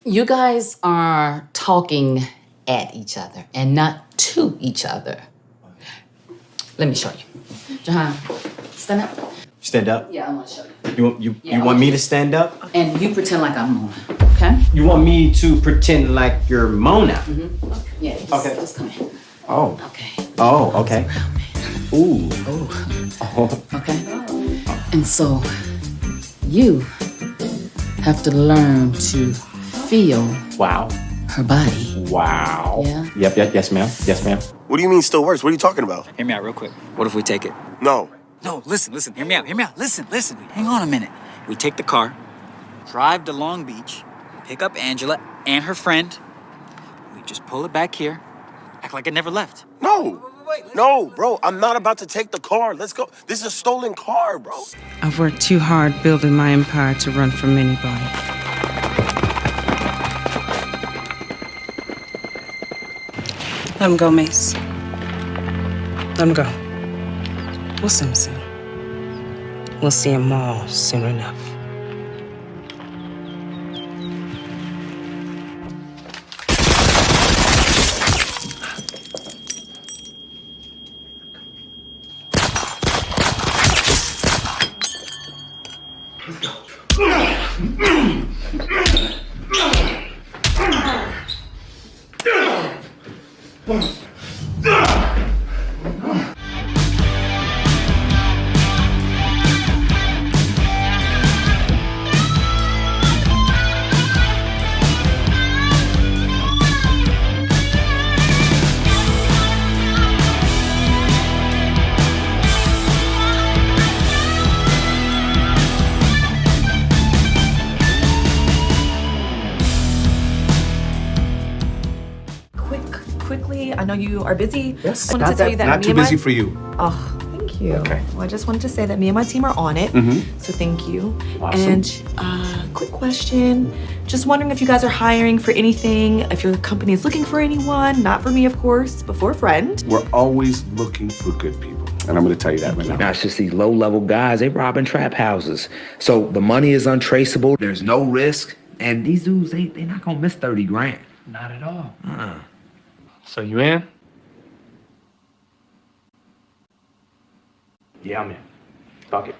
You guys are talking at each other and not to each other. Let me show you. Jahan, stand up. Stand up? Yeah, I want to show you. You want me to stand up? And you pretend like I'm Mona, okay? You want me to pretend like you're Mona? Mm-hmm. Yeah, just come here. Oh. Okay. Oh, okay. Ooh. Oh. Okay. And so you have to learn to feel Wow. her body. Wow. Yeah? Yep, yes, ma'am. Yes, ma'am. What do you mean still works? What are you talking about? Hear me out real quick. What if we take it? No. No, listen. Hear me out. Listen. Hang on a minute. We take the car, drive to Long Beach, pick up Angela and her friend. We just pull it back here, act like it never left. No. No, bro, I'm not about to take the car. Let's go. This is a stolen car, bro. I've worked too hard building my empire to run from anybody. Let him go, Mace. Let him go. We'll see him soon. We'll see him all soon enough. Quickly, I know you are busy. Yes, I wanted to tell you that not me too and my... busy for you. Oh, thank you. Okay. Well, I just wanted to say that me and my team are on it. So thank you. Awesome. And quick question. Just wondering if you guys are hiring for anything, if your company is looking for anyone, not for me, of course, but for a friend. We're always looking for good people. And I'm going to tell you that right now. Now, it's just these low-level guys, they robbing trap houses. So the money is untraceable. There's no risk. And these dudes, they not going to miss 30 grand. Not at all. So you in? Yeah, I'm in. Fuck it.